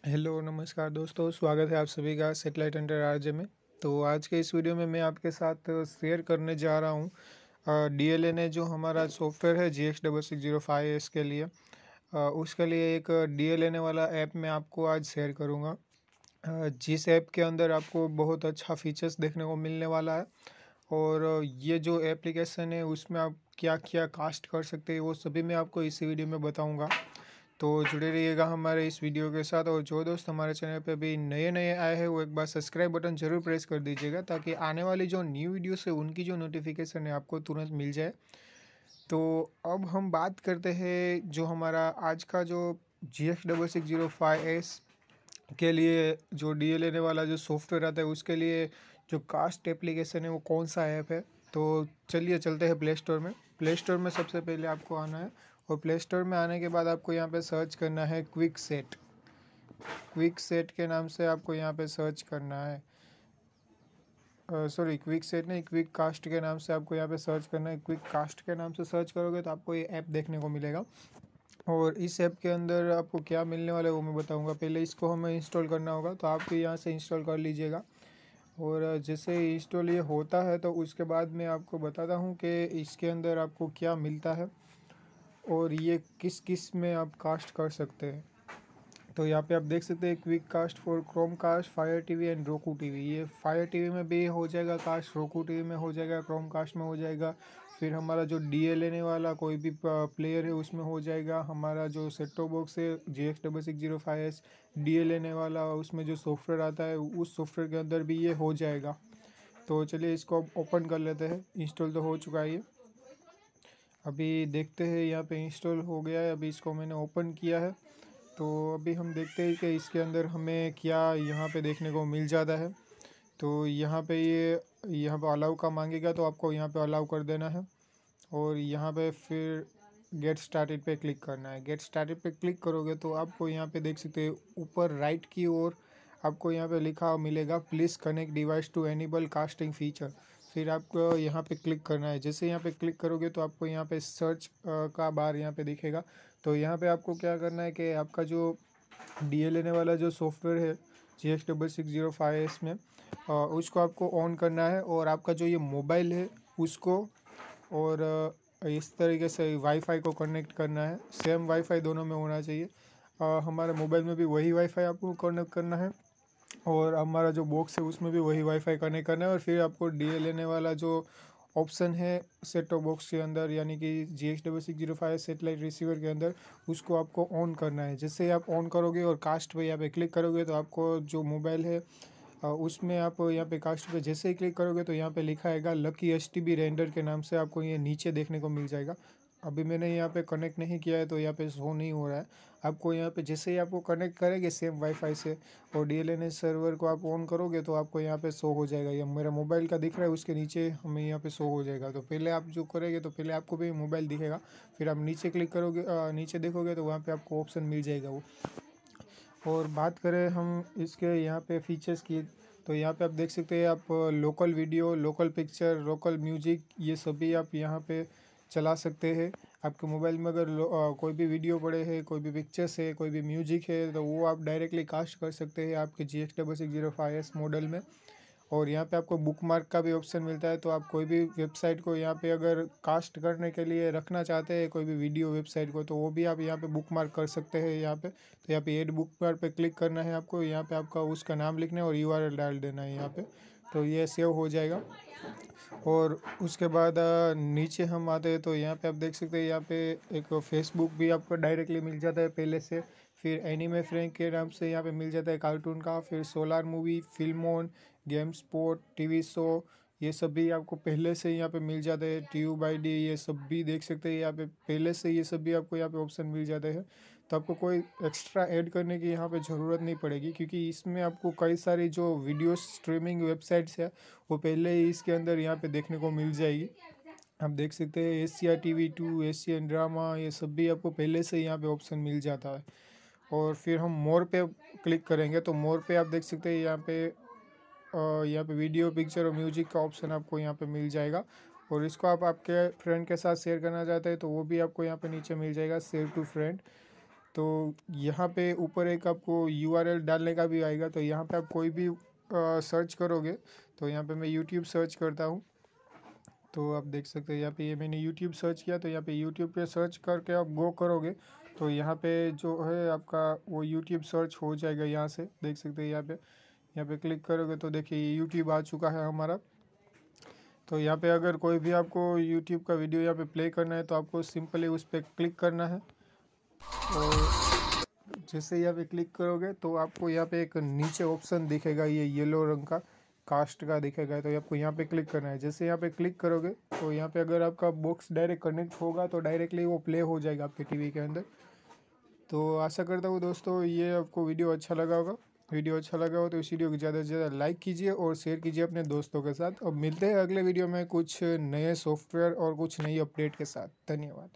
Hello नमस्कार दोस्तों, स्वागत है आप सभी का सेटेलाइट अंडर आरजे में। तो आज के इस वीडियो में मैं आपके साथ शेयर करने जा रहा हूँ डीएलएनए जो हमारा सॉफ्टवेयर है GX6605S के लिए। उसके लिए एक डीएलएनए वाला ऐप मैं आपको आज शेयर करूँगा, जिस ऐप के अंदर आपको बहुत अच्छा फीचर्स देखने को मिलने वाला है। और ये जो एप्लीकेशन है उसमें आप क्या क्या कास्ट कर सकते हैं वो सभी मैं आपको इसी वीडियो में बताऊँगा। तो जुड़े रहिएगा हमारे इस वीडियो के साथ। और जो दोस्त हमारे चैनल पे अभी नए नए आए हैं वो एक बार सब्सक्राइब बटन जरूर प्रेस कर दीजिएगा, ताकि आने वाली जो न्यू वीडियोस है उनकी जो नोटिफिकेशन है आपको तुरंत मिल जाए। तो अब हम बात करते हैं जो हमारा आज का जो GX6605S के लिए जो डीएलएनए वाला जो सॉफ्टवेयर आता है उसके लिए जो कास्ट एप्लीकेशन है वो कौन सा ऐप है। तो चलिए चलते हैं प्ले स्टोर में। प्ले स्टोर में सबसे पहले आपको आना है और प्ले स्टोर में आने के बाद आपको यहाँ पे सर्च करना है क्विक सेट। क्विक सेट के नाम से आपको यहाँ पे सर्च करना है, सॉरी क्विक सेट नहीं, क्विक कास्ट के नाम से आपको यहाँ पे सर्च करना है। क्विक कास्ट के नाम से सर्च करोगे तो आपको ये ऐप देखने को मिलेगा। और इस ऐप के अंदर आपको क्या मिलने वाला है वो मैं बताऊंगा। पहले इसको हमें इंस्टॉल करना होगा, तो आपको यहाँ से इंस्टॉल कर लीजिएगा। और जैसे इंस्टॉल ये होता है तो उसके बाद मैं आपको बताता हूँ कि इसके अंदर आपको क्या मिलता है और ये किस किस में आप कास्ट कर सकते हैं। तो यहाँ पे आप देख सकते हैं quick cast for Chromecast, fire TV and roku TV. ये फायर टीवी में भी हो जाएगा कास्ट, roku टीवी में हो जाएगा, क्रोम कास्ट में हो जाएगा। फिर हमारा जो डीएलएनए वाला कोई भी प्लेयर है उसमें हो जाएगा। हमारा जो सेट टॉप बॉक्स है GX6605S डीएलएनए वाला, उसमें जो सॉफ्टवेयर आता है उस सॉफ्टवेयर के अंदर भी ये हो जाएगा। तो चलिए इसको ओपन कर लेते हैं। इंस्टॉल तो हो चुका है ये, अभी देखते हैं। यहाँ पे इंस्टॉल हो गया है, अभी इसको मैंने ओपन किया है। तो अभी हम देखते हैं कि इसके अंदर हमें क्या यहाँ पे देखने को मिल जाता है। तो यहाँ पे यहाँ पे अलाउ का मांगेगा तो आपको यहाँ पे अलाउ कर देना है। और यहाँ पे फिर गेट स्टार्टेड पे क्लिक करना है। गेट स्टार्टेड पे क्लिक करोगे तो आपको यहाँ पे देख सकते हैं ऊपर राइट की ओर आपको यहाँ पे लिखा मिलेगा please connect device to enable casting feature. फिर आपको यहाँ पे क्लिक करना है। जैसे यहाँ पे क्लिक करोगे तो आपको यहाँ पे सर्च का बार यहाँ पे दिखेगा। तो यहाँ पे आपको क्या करना है कि आपका जो डीएलएनए वाला जो सॉफ्टवेयर है GX6605S में उसको आपको ऑन करना है। और आपका जो ये मोबाइल है उसको और इस तरीके से वाईफाई को कनेक्ट करना है। सेम वाईफाई दोनों में होना चाहिए। हमारे मोबाइल में भी वही वाईफाई आपको कनेक्ट करना है और हमारा जो बॉक्स है उसमें भी वही वाईफाई कनेक्ट करना है। और फिर आपको डीएलएनए वाला जो ऑप्शन है सेट टॉप बॉक्स के अंदर, यानी कि GX6605 सेटेलाइट रिसीवर के अंदर, उसको आपको ऑन करना है। जैसे ही आप ऑन करोगे और कास्ट पे यहाँ पे क्लिक करोगे तो आपको जो मोबाइल है उसमें आप यहाँ पे कास्ट पे जैसे ही क्लिक करोगे तो यहाँ पे लिखा आएगा लकी एसटीबी रेंडर के नाम से, आपको ये नीचे देखने को मिल जाएगा। अभी मैंने यहाँ पे कनेक्ट नहीं किया है तो यहाँ पे शो नहीं हो रहा है। आपको यहाँ पे जैसे ही आपको कनेक्ट करेंगे सेम वाईफाई से और डीएलएनए सर्वर को आप ऑन करोगे तो आपको यहाँ पे शो हो जाएगा। ये मेरा मोबाइल का दिख रहा है, उसके नीचे हमें यहाँ पे शो हो जाएगा। तो पहले आप जो करेंगे तो पहले आपको भी मोबाइल दिखेगा, फिर आप नीचे क्लिक करोगे, नीचे देखोगे तो वहाँ पे आपको ऑप्शन मिल जाएगा वो। और बात करें हम इसके यहाँ पे फीचर्स की, तो यहाँ पे आप देख सकते हैं आप local video, local picture, local music, ये सभी आप यहाँ पे चला सकते हैं। आपके मोबाइल में अगर कोई भी वीडियो पड़े हैं, कोई भी पिक्चर्स है, कोई भी म्यूजिक है, तो वो आप डायरेक्टली कास्ट कर सकते हैं आपके GX6605S मॉडल में। और यहाँ पे आपको बुक मार्क का भी ऑप्शन मिलता है। तो आप कोई भी वेबसाइट को यहाँ पे अगर कास्ट करने के लिए रखना चाहते हैं, कोई भी वीडियो वेबसाइट को, तो वो भी आप यहाँ पे बुक मार्क कर सकते हैं यहाँ पे। तो यहाँ पे ऐड बुक मार्क पे क्लिक करना है आपको, यहाँ पे आपका उसका नाम लिखना है और यूआरएल डाल देना है यहाँ पे। तो ये सेव हो जाएगा। और उसके बाद नीचे हम आते हैं तो यहाँ पे आप देख सकते हैं यहाँ पे एक फेसबुक भी आपको डायरेक्टली मिल जाता है पहले से। फिर एनिमे फ्रेंक के नाम से यहाँ पे मिल जाता है कार्टून का। फिर solar movie, film on, game sport, TV show, ये सब भी आपको पहले से यहाँ पे मिल जाते हैं। ट्यूब आईडी, ये सब भी देख सकते हैं यहाँ पे पहले से, ये सब भी आपको यहाँ पे ऑप्शन मिल जाते हैं। तो आपको कोई एक्स्ट्रा ऐड करने की यहाँ पे ज़रूरत नहीं पड़ेगी, क्योंकि इसमें आपको कई सारी जो वीडियो स्ट्रीमिंग वेबसाइट्स है वो पहले ही इसके अंदर यहाँ पे देखने को मिल जाएगी। आप देख सकते हैं एशिया TV2, एशियन ड्रामा, ये सब भी आपको पहले से यहाँ पे ऑप्शन मिल जाता है। और फिर हम मोर पे क्लिक करेंगे तो मोर पे आप देख सकते हैं यहाँ पे वीडियो, पिक्चर और म्यूजिक का ऑप्शन आपको यहाँ पे मिल जाएगा। और इसको आप आपके फ्रेंड के साथ शेयर करना चाहते हैं तो वो भी आपको यहाँ पे नीचे मिल जाएगा, शेयर टू फ्रेंड। तो यहाँ पे ऊपर एक आपको URL डालने का भी आएगा। तो यहाँ पे आप कोई भी सर्च करोगे, तो यहाँ पे मैं यूट्यूब सर्च करता हूँ, तो आप देख सकते हैं यहाँ पे ये मैंने यूट्यूब सर्च किया। तो यहाँ पे यूट्यूब पे सर्च करके आप गो करोगे तो यहाँ पे जो है आपका वो यूट्यूब सर्च हो जाएगा। यहाँ से देख सकते हैं यहाँ पे क्लिक करोगे तो देखिए यूट्यूब आ चुका है हमारा। तो यहाँ पे अगर कोई भी आपको यूट्यूब का वीडियो यहाँ पे प्ले करना है तो आपको सिंपली उस पर क्लिक करना है। और जैसे यहाँ पे क्लिक करोगे तो आपको यहाँ पे एक नीचे ऑप्शन दिखेगा, ये येलो रंग का कास्ट का दिखेगा। तो आपको यहाँ पे क्लिक करना है। जैसे यहाँ पे क्लिक करोगे तो यहाँ पे अगर आपका बॉक्स डायरेक्ट कनेक्ट होगा तो डायरेक्टली वो प्ले हो जाएगा आपके टीवी के अंदर। तो आशा करता हूँ दोस्तों ये आपको वीडियो अच्छा लगा होगा। वीडियो अच्छा लगा हो तो इस वीडियो को ज़्यादा से ज़्यादा लाइक कीजिए और शेयर कीजिए अपने दोस्तों के साथ। अब मिलते हैं अगले वीडियो में कुछ नए सॉफ्टवेयर और कुछ नई अपडेट के साथ। धन्यवाद।